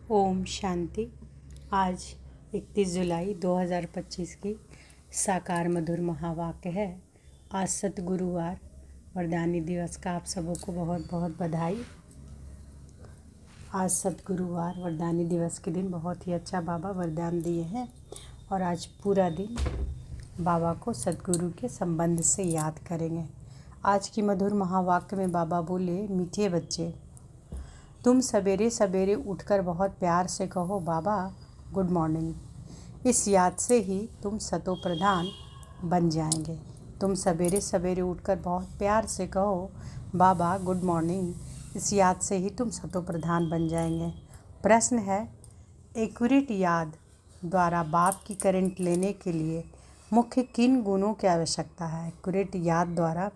ओम शांति। आज 31 जुलाई 2025 की साकार मधुर महावाक्य है। आज सतगुरुवार वरदानी दिवस का आप सबों को बहुत बहुत बधाई। आज सतगुरुवार वरदानी दिवस के दिन बहुत ही अच्छा बाबा वरदान दिए हैं और आज पूरा दिन बाबा को सतगुरु के संबंध से याद करेंगे। आज की मधुर महावाक्य में बाबा बोले, मीठे बच्चे, तुम सवेरे सवेरे उठकर बहुत प्यार से कहो बाबा गुड मॉर्निंग। इस याद से ही तुम सतो प्रधान बन जाएंगे। तुम सवेरे सवेरे उठकर बहुत प्यार से कहो बाबा गुड मॉर्निंग। इस याद से ही तुम सतो प्रधान बन जाएंगे। प्रश्न है, एक्यूरेट याद द्वारा बाप की करंट लेने के लिए मुख्य किन गुणों की आवश्यकता है? एक्यूरेट याद द्वारा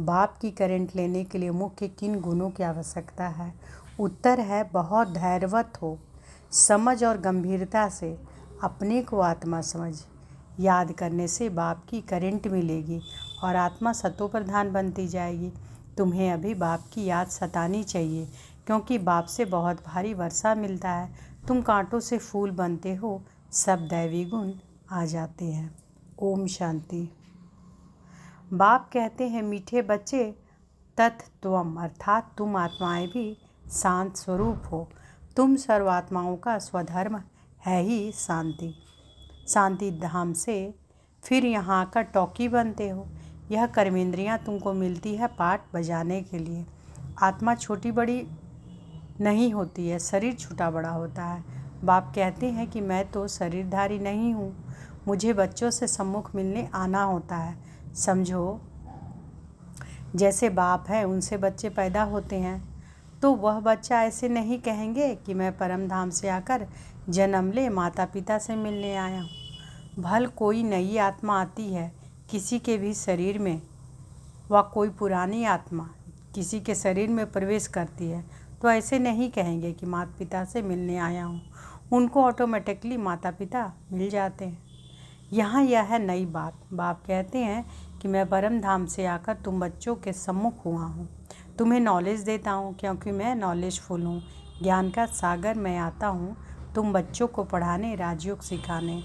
बाप की करंट लेने के लिए मुख्य किन गुणों की आवश्यकता है? उत्तर है, बहुत धैर्यवत हो, समझ और गंभीरता से अपने को आत्मा समझ। याद करने से बाप की करंट मिलेगी और आत्मा सतो प्रधान बनती जाएगी। तुम्हें अभी बाप की याद सतानी चाहिए, क्योंकि बाप से बहुत भारी वर्षा मिलता है। तुम कांटों से फूल बनते हो, सब दैवी गुण आ जाते हैं। ओम शांति। बाप कहते हैं, मीठे बच्चे, तत्त्वम अर्थात तुम आत्माएं भी शांत स्वरूप हो। तुम सर्वात्माओं का स्वधर्म है ही शांति। शांति धाम से फिर यहाँ आकर टॉकी बनते हो। यह कर्मेंद्रियाँ तुमको मिलती है पाठ बजाने के लिए। आत्मा छोटी बड़ी नहीं होती है, शरीर छोटा बड़ा होता है। बाप कहते हैं कि मैं तो शरीरधारी नहीं हूँ, मुझे बच्चों से सम्मुख मिलने आना होता है। समझो, जैसे बाप है उनसे बच्चे पैदा होते हैं, तो वह बच्चा ऐसे नहीं कहेंगे कि मैं परम धाम से आकर जन्म ले माता पिता से मिलने आया हूँ। भल कोई नई आत्मा आती है किसी के भी शरीर में, व कोई पुरानी आत्मा किसी के शरीर में प्रवेश करती है, तो ऐसे नहीं कहेंगे कि माता पिता से मिलने आया हूँ। उनको ऑटोमेटिकली माता पिता मिल जाते हैं। यहाँ यह है नई बात। बाप कहते हैं कि मैं परम धाम से आकर तुम बच्चों के सम्मुख हुआ हूँ, तुम्हें नॉलेज देता हूँ, क्योंकि मैं नॉलेजफुल हूँ। ज्ञान का सागर मैं आता हूँ तुम बच्चों को पढ़ाने, राजयोग सिखाने।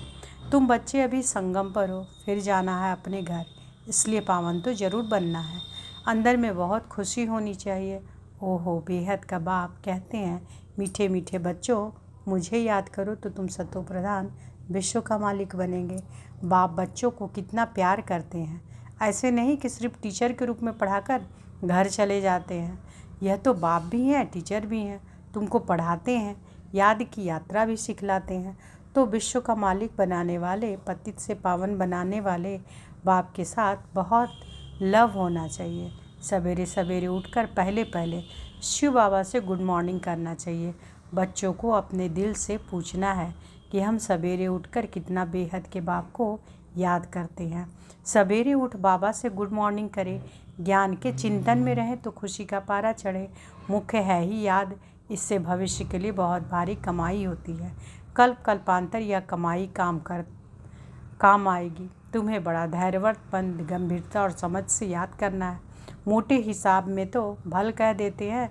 तुम बच्चे अभी संगम पर हो, फिर जाना है अपने घर, इसलिए पावन तो ज़रूर बनना है। अंदर में बहुत खुशी होनी चाहिए। ओहो बेहद का बाप कहते हैं, मीठे मीठे बच्चों, मुझे याद करो तो तुम सतो प्रधान विश्व का मालिक बनेंगे। बाप बच्चों को कितना प्यार करते हैं। ऐसे नहीं कि सिर्फ टीचर के रूप में पढ़ाकर घर चले जाते हैं। यह तो बाप भी हैं, टीचर भी हैं, तुमको पढ़ाते हैं, याद की यात्रा भी सिखलाते हैं। तो विश्व का मालिक बनाने वाले, पतित से पावन बनाने वाले बाप के साथ बहुत लव होना चाहिए। सवेरे सवेरे उठकर पहले शिव बाबा से गुड मॉर्निंग करना चाहिए। बच्चों को अपने दिल से पूछना है कि हम सवेरे उठकर कितना बेहद के बाप को याद करते हैं। सवेरे उठ बाबा से गुड मॉर्निंग करें, ज्ञान के चिंतन में रहें तो खुशी का पारा चढ़े। मुख्य है ही याद, इससे भविष्य के लिए बहुत भारी कमाई होती है। कल्प कल्पांतर यह कमाई काम आएगी। तुम्हें बड़ा धैर्यवंत, गंभीरता और समझ से याद करना है। मोटे हिसाब में तो भल कह देते हैं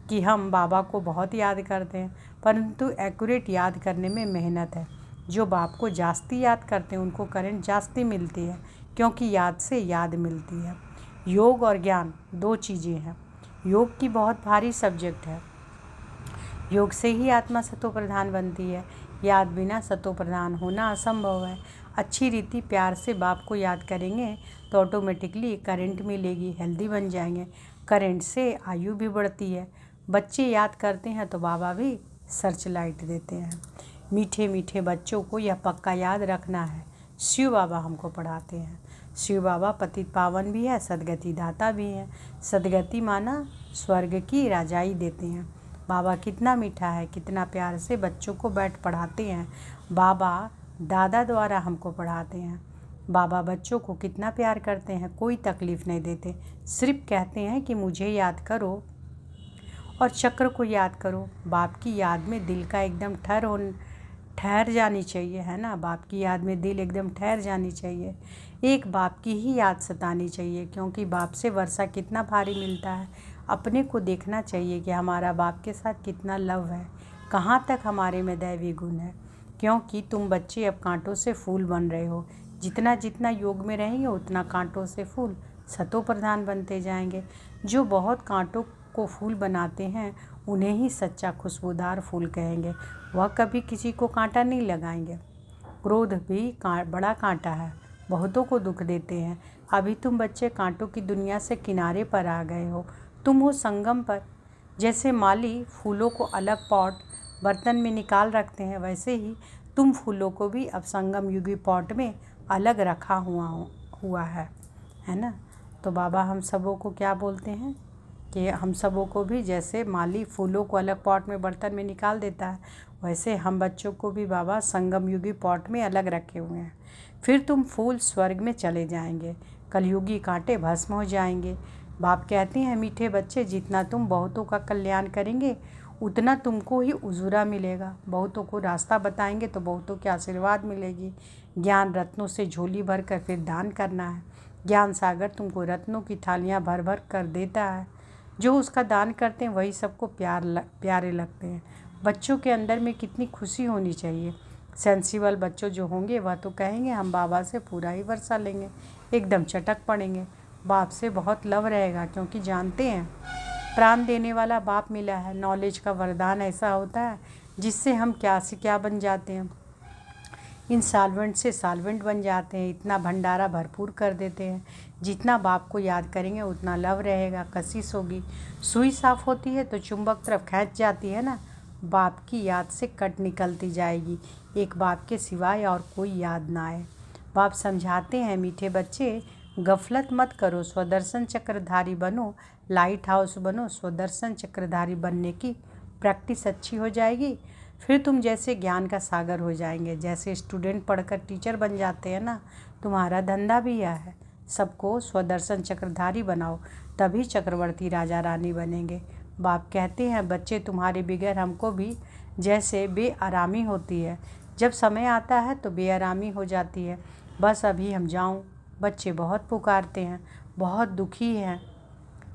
कि हम बाबा को बहुत याद करते हैं, परंतु एक्यूरेट याद करने में मेहनत है। जो बाप को जास्ती याद करते हैं उनको करंट जास्ती मिलती है, क्योंकि याद से याद मिलती है। योग और ज्ञान दो चीज़ें हैं। योग की बहुत भारी सब्जेक्ट है। योग से ही आत्मा सतो प्रधान बनती है। याद बिना सतो प्रधान होना असंभव है। अच्छी रीति प्यार से बाप को याद करेंगे तो ऑटोमेटिकली करंट मिलेगी, हेल्दी बन जाएंगे। करंट से आयु भी बढ़ती है। बच्चे याद करते हैं तो बाबा भी सर्च लाइट देते हैं। मीठे मीठे बच्चों को यह पक्का याद रखना है, शिव बाबा हमको पढ़ाते हैं। शिव बाबा पतित पावन भी है, सदगति दाता भी हैं। सदगति माना स्वर्ग की राजाई देते हैं। बाबा कितना मीठा है, कितना प्यार से बच्चों को बैठ पढ़ाते हैं। बाबा दादा द्वारा हमको पढ़ाते हैं। बाबा बच्चों को कितना प्यार करते हैं, कोई तकलीफ़ नहीं देते, सिर्फ कहते हैं कि मुझे याद करो और चक्र को याद करो। बाप की याद में दिल का एकदम ठहर जानी चाहिए, है ना। बाप की याद में दिल एकदम ठहर जानी चाहिए। एक बाप की ही याद सतानी चाहिए, क्योंकि बाप से वर्षा कितना भारी मिलता है। अपने को देखना चाहिए कि हमारा बाप के साथ कितना लव है, कहाँ तक हमारे में दैवी गुण है, क्योंकि तुम बच्चे अब कांटों से फूल बन रहे हो। जितना जितना योग में रहेंगे उतना कांटों से फूल सतो प्रधान बनते जाएंगे। जो बहुत कांटों को फूल बनाते हैं उन्हें ही सच्चा खुशबूदार फूल कहेंगे। वह कभी किसी को कांटा नहीं लगाएंगे। क्रोध भी बड़ा कांटा है, बहुतों को दुख देते हैं। अभी तुम बच्चे कांटों की दुनिया से किनारे पर आ गए हो, तुम हो संगम पर। जैसे माली फूलों को अलग पॉट बर्तन में निकाल रखते हैं, वैसे ही तुम फूलों को भी अब संगम युगी पॉट में अलग रखा हुआ है ना। तो बाबा हम सबों को क्या बोलते हैं कि हम सबों को भी जैसे माली फूलों को अलग पॉट में बर्तन में निकाल देता है, वैसे हम बच्चों को भी बाबा संगम युगी पॉट में अलग रखे हुए हैं। फिर तुम फूल स्वर्ग में चले जाएंगे, कलयुगी कांटे भस्म हो जाएंगे। बाप कहते हैं मीठे बच्चे, जितना तुम बहुतों का कल्याण करेंगे उतना तुमको ही उजूरा मिलेगा। बहुतों को रास्ता बताएंगे तो बहुतों के आशीर्वाद मिलेगी। ज्ञान रत्नों से झोली भर कर फिर दान करना है। ज्ञान सागर तुमको रत्नों की थालियाँ भर भर कर देता है। जो उसका दान करते हैं वही सबको प्यारे लगते हैं। बच्चों के अंदर में कितनी खुशी होनी चाहिए। सेंसिबल बच्चों जो होंगे वह तो कहेंगे हम बाबा से पूरा ही वर्षा लेंगे, एकदम चटक पड़ेंगे। बाप से बहुत लव रहेगा, क्योंकि जानते हैं प्राण देने वाला बाप मिला है। नॉलेज का वरदान ऐसा होता है जिससे हम क्या से क्या बन जाते हैं। इंसॉल्वेंट से सॉल्वेंट बन जाते हैं। इतना भंडारा भरपूर कर देते हैं। जितना बाप को याद करेंगे उतना लव रहेगा, कशिश होगी। सुई साफ होती है तो चुंबक तरफ खींच जाती है ना। बाप की याद से कट निकलती जाएगी, एक बाप के सिवाय और कोई याद ना आए। बाप समझाते हैं मीठे बच्चे, गफलत मत करो, स्वदर्शन चक्रधारी बनो, लाइट हाउस बनो। स्वदर्शन चक्रधारी बनने की प्रैक्टिस अच्छी हो जाएगी, फिर तुम जैसे ज्ञान का सागर हो जाएंगे। जैसे स्टूडेंट पढ़कर टीचर बन जाते हैं ना, तुम्हारा धंधा भी यह है, सबको स्वदर्शन चक्रधारी बनाओ, तभी चक्रवर्ती राजा रानी बनेंगे। बाप कहते हैं बच्चे तुम्हारे बगैर हमको भी जैसे बेआरामी होती है। जब समय आता है तो बेआरामी हो जाती है, बस अभी हम जाऊं। बच्चे बहुत पुकारते हैं, बहुत दुखी हैं,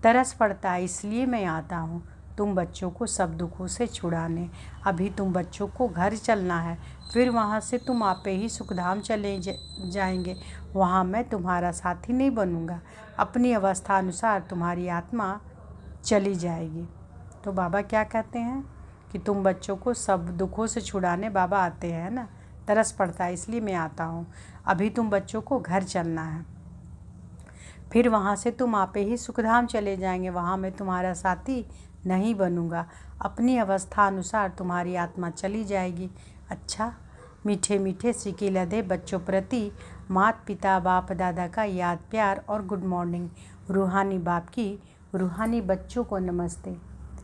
तरस पड़ता है, इसलिए मैं आता हूँ तुम बच्चों को सब दुखों से छुड़ाने। अभी तुम बच्चों को घर चलना है, फिर वहाँ से तुम आपे ही सुखधाम चले जाएंगे। वहाँ मैं तुम्हारा साथी नहीं बनूँगा, अपनी अवस्था अनुसार तुम्हारी आत्मा चली जाएगी। तो बाबा क्या कहते हैं कि तुम बच्चों को सब दुखों से छुड़ाने बाबा आते हैं ना, तरस पड़ता है इसलिए मैं आता हूँ। अभी तुम बच्चों को घर चलना है, फिर वहाँ से तुम आपे ही सुखधाम चले जाएंगे। वहाँ मैं तुम्हारा साथी नहीं बनूँगा, अपनी अवस्था अनुसार तुम्हारी आत्मा चली जाएगी। अच्छा मीठे मीठे सिक्के लदे बच्चों प्रति माता पिता बाप दादा का याद प्यार और गुड मॉर्निंग। रूहानी बाप की रूहानी बच्चों को नमस्ते।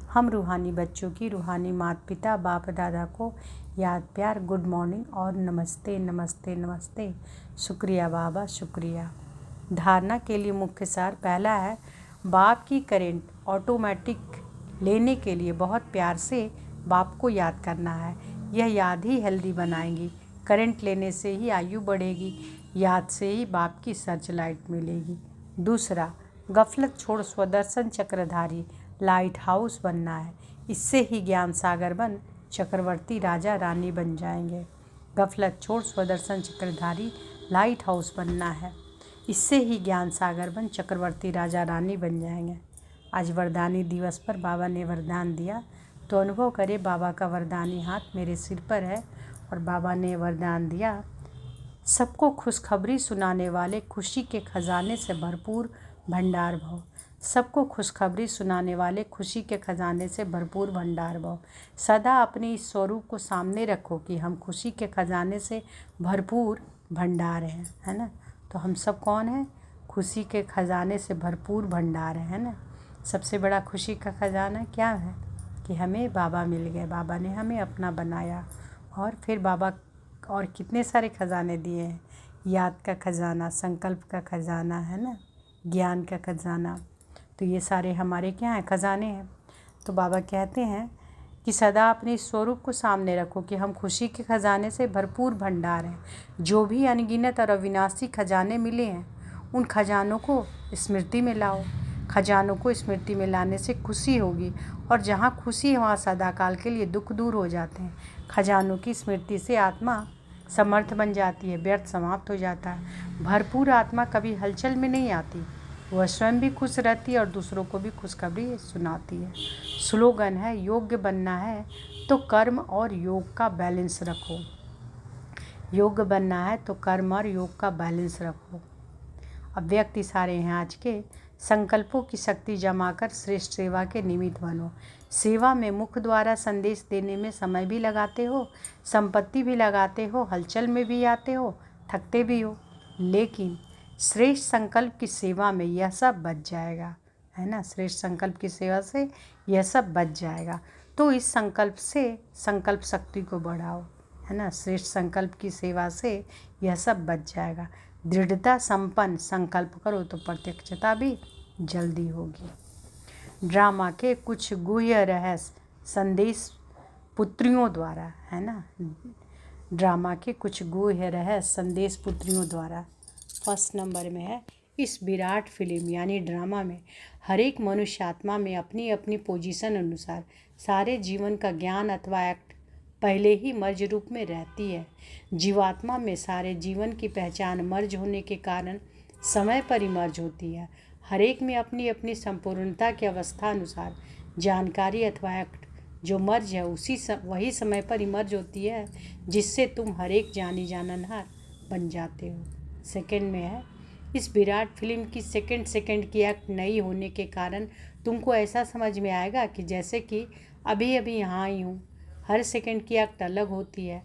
हम रूहानी बच्चों की रूहानी माता पिता बाप दादा को याद प्यार गुड मॉर्निंग और नमस्ते नमस्ते नमस्ते। शुक्रिया बाबा, शुक्रिया। धारणा के लिए मुख्य सार पहला है, बाप की करेंट ऑटोमेटिक लेने के लिए बहुत प्यार से बाप को याद करना है। यह याद ही हेल्दी बनाएगी। करंट लेने से ही आयु बढ़ेगी, याद से ही बाप की सर्च लाइट मिलेगी। दूसरा, गफलत छोड़ स्वदर्शन चक्रधारी लाइट हाउस बनना है। इससे ही ज्ञान सागर बन चक्रवर्ती राजा रानी बन जाएंगे। गफलत छोड़ स्वदर्शन चक्रधारी लाइट हाउस बनना है, इससे ही ज्ञान सागर बन चक्रवर्ती राजा रानी बन जाएंगे। आज वरदानी दिवस पर बाबा ने वरदान दिया, तो अनुभव करें बाबा का वरदानी हाथ मेरे सिर पर है और बाबा ने वरदान दिया, सबको खुशखबरी सुनाने वाले खुशी के खजाने से भरपूर भंडार भव। सबको खुशखबरी सुनाने वाले खुशी के खजाने से भरपूर भंडार भव। सदा अपने इस स्वरूप को सामने रखो कि हम खुशी के खजाने से भरपूर भंडार हैं, है ना। तो हम सब कौन हैं? खुशी के खजाने से भरपूर भंडार है ना। सबसे बड़ा खुशी का खजाना क्या है कि हमें बाबा मिल गए, बाबा ने हमें अपना बनाया। और फिर बाबा और कितने सारे खजाने दिए हैं, याद का खजाना, संकल्प का खजाना, है ना, ज्ञान का खजाना। तो ये सारे हमारे क्या हैं? खजाने हैं। तो बाबा कहते हैं कि सदा अपने स्वरूप को सामने रखो कि हम खुशी के खजाने से भरपूर भंडार हैं। जो भी अनगिनत और अविनाशी खजाने मिले हैं उन खजानों को स्मृति में लाओ। खजानों को स्मृति में लाने से खुशी होगी और जहाँ खुशी है वहाँ सदाकाल के लिए दुख दूर हो जाते हैं। खजानों की स्मृति से आत्मा समर्थ बन जाती है, व्यर्थ समाप्त हो जाता है। भरपूर आत्मा कभी हलचल में नहीं आती, वह स्वयं भी खुश रहती है और दूसरों को भी खुशखबरी सुनाती है। स्लोगन है, योग्य बनना है तो कर्म और योग का बैलेंस रखो। योग्य बनना है तो कर्म और योग का बैलेंस रखो। अव्यक्त इशारे हैं आज के। संकल्पों की शक्ति जमा कर श्रेष्ठ सेवा के निमित्त बनो। सेवा में मुख द्वारा संदेश देने में समय भी लगाते हो, संपत्ति भी लगाते हो, हलचल में भी आते हो, थकते भी हो, लेकिन श्रेष्ठ संकल्प की सेवा में यह सब बच जाएगा, है ना। श्रेष्ठ संकल्प की सेवा से यह सब बच जाएगा। तो इस संकल्प से संकल्प शक्ति को बढ़ाओ, है ना। श्रेष्ठ संकल्प की सेवा से यह सब बच जाएगा। दृढ़ता संपन्न संकल्प करो तो प्रत्यक्षता भी जल्दी होगी। ड्रामा के कुछ गुह्य रहस्य संदेश पुत्रियों द्वारा, है ना। ड्रामा के कुछ गुह्य रहस्य संदेश पुत्रियों द्वारा। फर्स्ट नंबर में है, इस विराट फिल्म यानी ड्रामा में हर एक मनुष्य आत्मा में अपनी अपनी पोजीशन अनुसार सारे जीवन का ज्ञान अथवा एक्ट पहले ही मर्ज रूप में रहती है। जीवात्मा में सारे जीवन की पहचान मर्ज होने के कारण समय पर ही मर्ज होती है। हर एक में अपनी अपनी संपूर्णता की अवस्था अनुसार जानकारी अथवा एक्ट जो मर्ज है वही समय पर ही मर्ज होती है, जिससे तुम हर एक जानी जाननहार बन जाते हो। सेकंड में है, इस विराट फिल्म की सेकंड की एक्ट नई होने के कारण तुमको ऐसा समझ में आएगा कि जैसे कि अभी अभी यहाँ आई हूँ। हर सेकंड की एक्ट अलग होती है,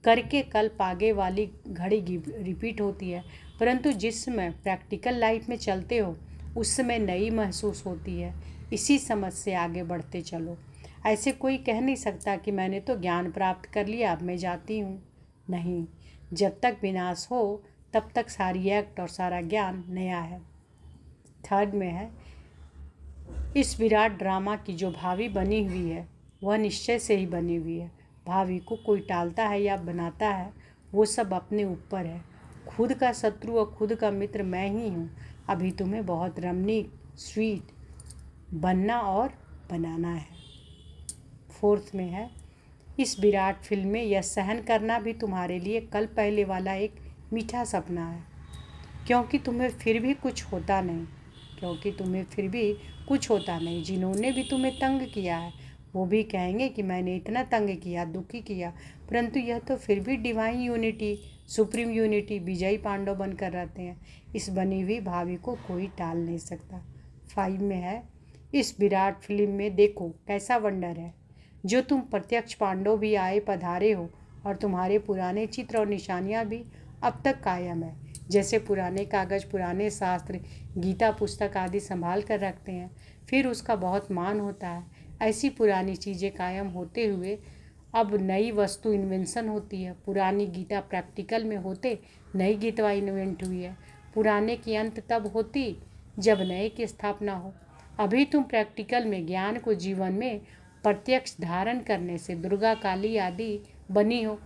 करके कल्प आगे वाली घड़ी रिपीट होती है, परंतु जिस समय प्रैक्टिकल लाइफ में चलते हो उस समय नई महसूस होती है। इसी समझ से आगे बढ़ते चलो। ऐसे कोई कह नहीं सकता कि मैंने तो ज्ञान प्राप्त कर लिया, अब मैं जाती हूँ। नहीं, जब तक विनाश हो तब तक सारी एक्ट और सारा ज्ञान नया है। थर्ड में है, इस विराट ड्रामा की जो भावी बनी हुई है वह निश्चय से ही बनी हुई है। भावी को कोई टालता है या बनाता है, वो सब अपने ऊपर है। खुद का शत्रु और खुद का मित्र मैं ही हूँ। अभी तुम्हें बहुत रमणीक स्वीट बनना और बनाना है। फोर्थ में है, इस विराट फिल्म में यह सहन करना भी तुम्हारे लिए कल पहले वाला एक मीठा सपना है, क्योंकि तुम्हें फिर भी कुछ होता नहीं। जिन्होंने भी तुम्हें तंग किया है वो भी कहेंगे कि मैंने इतना तंग किया, दुखी किया, परंतु यह तो फिर भी डिवाइन यूनिटी, सुप्रीम यूनिटी, विजयी पांडव बनकर रहते हैं। इस बनी हुई भावी को कोई टाल नहीं सकता। 5 में है, इस विराट फिल्म में देखो कैसा वंडर है, जो तुम प्रत्यक्ष पांडव भी आए पधारे हो और तुम्हारे पुराने चित्र और निशानियाँ भी अब तक कायम है। जैसे पुराने कागज, पुराने शास्त्र, गीता पुस्तक आदि संभाल कर रखते हैं, फिर उसका बहुत मान होता है, ऐसी पुरानी चीज़ें कायम होते हुए अब नई वस्तु इन्वेंशन होती है। पुरानी गीता प्रैक्टिकल में होते नई गीता इन्वेंट हुई है। पुराने की अंत तब होती जब नए की स्थापना हो। अभी तुम प्रैक्टिकल में ज्ञान को जीवन में प्रत्यक्ष धारण करने से दुर्गा, काली आदि बनी हो।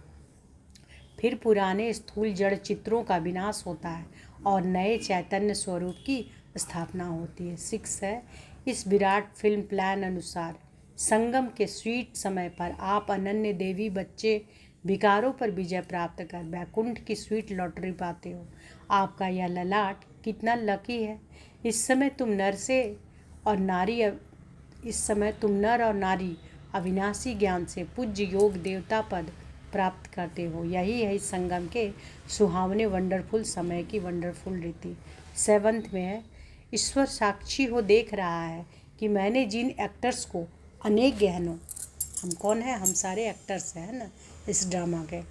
फिर पुराने स्थूल जड़ चित्रों का विनाश होता है और नए चैतन्य स्वरूप की स्थापना होती है। 6 है, इस विराट फिल्म प्लान अनुसार संगम के स्वीट समय पर आप अनन्य देवी बच्चे विकारों पर विजय प्राप्त कर वैकुंठ की स्वीट लॉटरी पाते हो। आपका यह ललाट कितना लकी है। इस समय तुम नर और नारी अविनाशी ज्ञान से पूज्य योग देवता पद प्राप्त करते हो। यही है इस संगम के सुहावने वंडरफुल समय की वंडरफुल रीति। 7 में है, ईश्वर साक्षी हो देख रहा है कि मैंने जिन एक्टर्स को अनेक गहनों, हम कौन है, हम सारे एक्टर्स हैं ना इस ड्रामा के,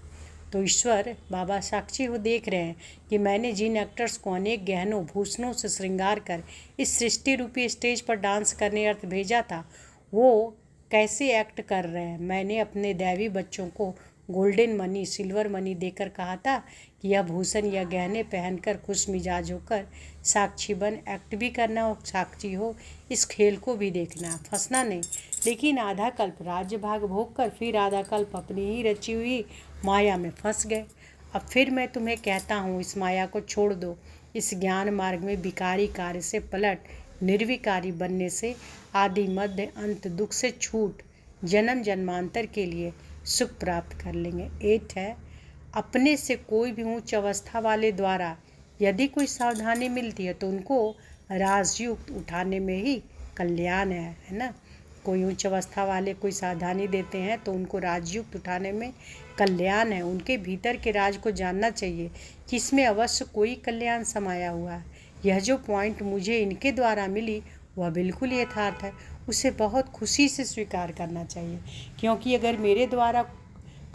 तो ईश्वर बाबा साक्षी हो देख रहे हैं कि मैंने जिन एक्टर्स को अनेक गहनों भूषणों से श्रृंगार कर इस सृष्टि रूपी स्टेज पर डांस करने अर्थ भेजा था, वो कैसे एक्ट कर रहे हैं। मैंने अपने दैवी बच्चों को गोल्डन मनी, सिल्वर मनी देकर कहा था कि यह भूषण या गहने पहनकर खुश मिजाज होकर साक्षी बन एक्ट भी करना और साक्षी हो इस खेल को भी देखना, फंसना नहीं। लेकिन आधा कल्प राज्य भाग भोग कर फिर आधा कल्प अपनी ही रची हुई माया में फंस गए। अब फिर मैं तुम्हें कहता हूँ, इस माया को छोड़ दो, इस ज्ञान मार्ग में विकारी कार्य से पलट निर्विकारी बनने से आदि मध्य अंत दुख से छूट जन्म जन्मांतर के लिए सुख प्राप्त कर लेंगे। 8 है, अपने से कोई भी उच्च अवस्था वाले द्वारा यदि कोई सावधानी मिलती है तो उनको राजयुक्त उठाने में ही कल्याण है ना। कोई उच्च अवस्था वाले कोई सावधानी देते हैं तो उनको राजयुक्त उठाने में कल्याण है। उनके भीतर के राज को जानना चाहिए कि इसमें अवश्य कोई कल्याण समाया हुआ है। यह जो पॉइंट मुझे इनके द्वारा मिली वह बिल्कुल यथार्थ है, उसे बहुत खुशी से स्वीकार करना चाहिए, क्योंकि अगर मेरे द्वारा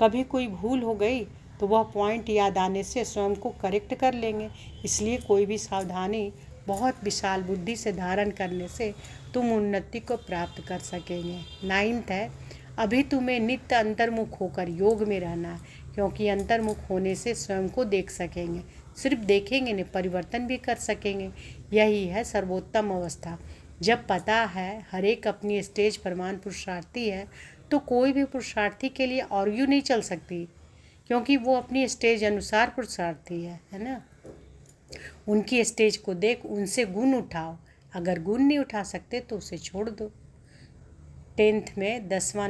कभी कोई भूल हो गई तो वह पॉइंट याद आने से स्वयं को करेक्ट कर लेंगे। इसलिए कोई भी सावधानी बहुत विशाल बुद्धि से धारण करने से तुम उन्नति को प्राप्त कर सकेंगे। 9 है, अभी तुम्हें नित्य अंतर्मुख होकर योग में रहना है, क्योंकि अंतर्मुख होने से स्वयं को देख सकेंगे। सिर्फ देखेंगे नहीं, परिवर्तन भी कर सकेंगे। यही है सर्वोत्तम अवस्था। जब पता है हर एक अपनी स्टेज पर महान पुरुषार्थी है तो कोई भी पुरुषार्थी के लिए आर्ग्यू नहीं चल सकती, क्योंकि वो अपनी स्टेज अनुसार पुरुषार्थी है ना। उनकी स्टेज को देख उनसे गुण उठाओ, अगर गुण नहीं उठा सकते तो उसे छोड़ दो। 10th में 10वां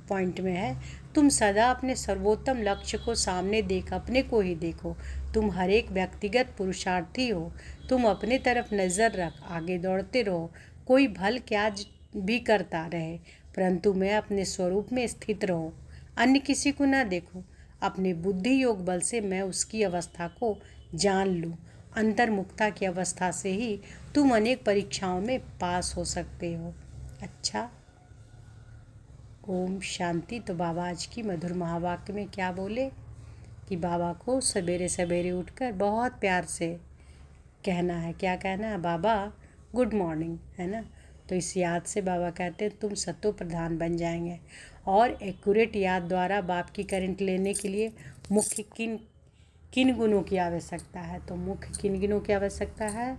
पॉइंट में है, तुम सदा अपने सर्वोत्तम लक्ष्य को सामने देख अपने को ही देखो। तुम हर एक व्यक्तिगत पुरुषार्थी हो, तुम अपने तरफ नज़र रख, आगे दौड़ते रहो। कोई भल क्या भी करता रहे, परंतु मैं अपने स्वरूप में स्थित रहो, अन्य किसी को न देखो। अपने बुद्धि योग बल से मैं उसकी अवस्था को जान लूँ। अंतर्मुखता की अवस्था से ही तुम अनेक परीक्षाओं में पास हो सकते हो। अच्छा, ओम शांति। तो बाबा आज की मधुर महावाक्य में क्या बोले कि बाबा को सवेरे सवेरे उठकर बहुत प्यार से कहना है। क्या कहना है? बाबा गुड मॉर्निंग, है ना। तो इस याद से बाबा कहते हैं तुम सतो प्रधान बन जाएंगे। और एक्यूरेट याद द्वारा बाप की करंट लेने के लिए मुख्य किन गुणों की आवश्यकता है? तो मुख्य किन गुणों की आवश्यकता है?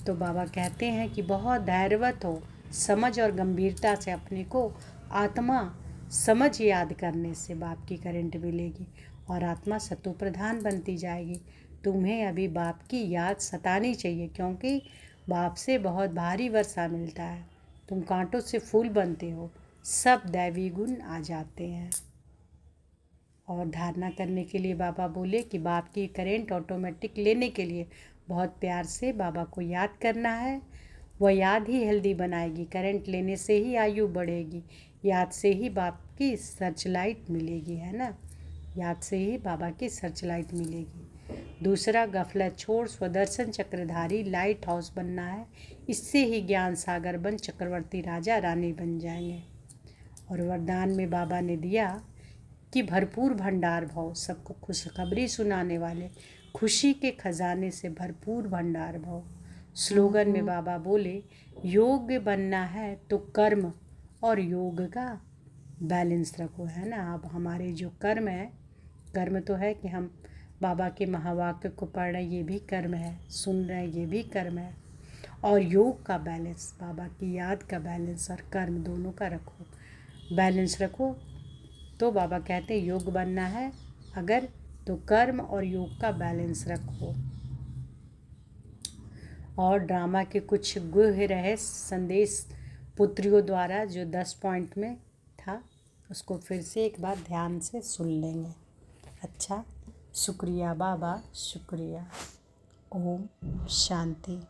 तो बाबा कहते हैं कि बहुत धैर्यवत हो, समझ और गंभीरता से अपने को आत्मा समझ याद करने से बाप की करंट मिलेगी और आत्मा सतो प्रधान बनती जाएगी। तुम्हें अभी बाप की याद सतानी चाहिए, क्योंकि बाप से बहुत भारी वर्षा मिलता है। तुम कांटों से फूल बनते हो, सब दैवी गुण आ जाते हैं। और धारणा करने के लिए बाबा बोले कि बाप की करंट ऑटोमेटिक लेने के लिए बहुत प्यार से बाबा को याद करना है। वह याद ही हेल्दी बनाएगी। करंट लेने से ही आयु बढ़ेगी, याद से ही बाप की सर्चलाइट मिलेगी, है ना। याद से ही बाबा की सर्चलाइट मिलेगी। दूसरा, गफलत छोड़ स्वदर्शन चक्रधारी लाइट हाउस बनना है। इससे ही ज्ञान सागर बन चक्रवर्ती राजा रानी बन जाएंगे। और वरदान में बाबा ने दिया कि भरपूर भंडार भाव, सबको खुशखबरी सुनाने वाले, खुशी के खजाने से भरपूर भंडार भाव। स्लोगन में बाबा बोले योग्य बनना है तो कर्म और योग का बैलेंस रखो, है ना। अब हमारे जो कर्म है, कर्म तो है कि हम बाबा के महावाक्य को पढ़ रहे हैं, ये भी कर्म है, सुन रहे हैं, ये भी कर्म है। और योग का बैलेंस, बाबा की याद का बैलेंस और कर्म दोनों का रखो, बैलेंस रखो। तो बाबा कहते हैं योग बनना है अगर तो कर्म और योग का बैलेंस रखो। और ड्रामा के कुछ गुह्य रहस्य संदेश पुत्रियों द्वारा जो 10 पॉइंट में था उसको फिर से एक बार ध्यान से सुन लेंगे। अच्छा, शुक्रिया बाबा, शुक्रिया। ओम शांति।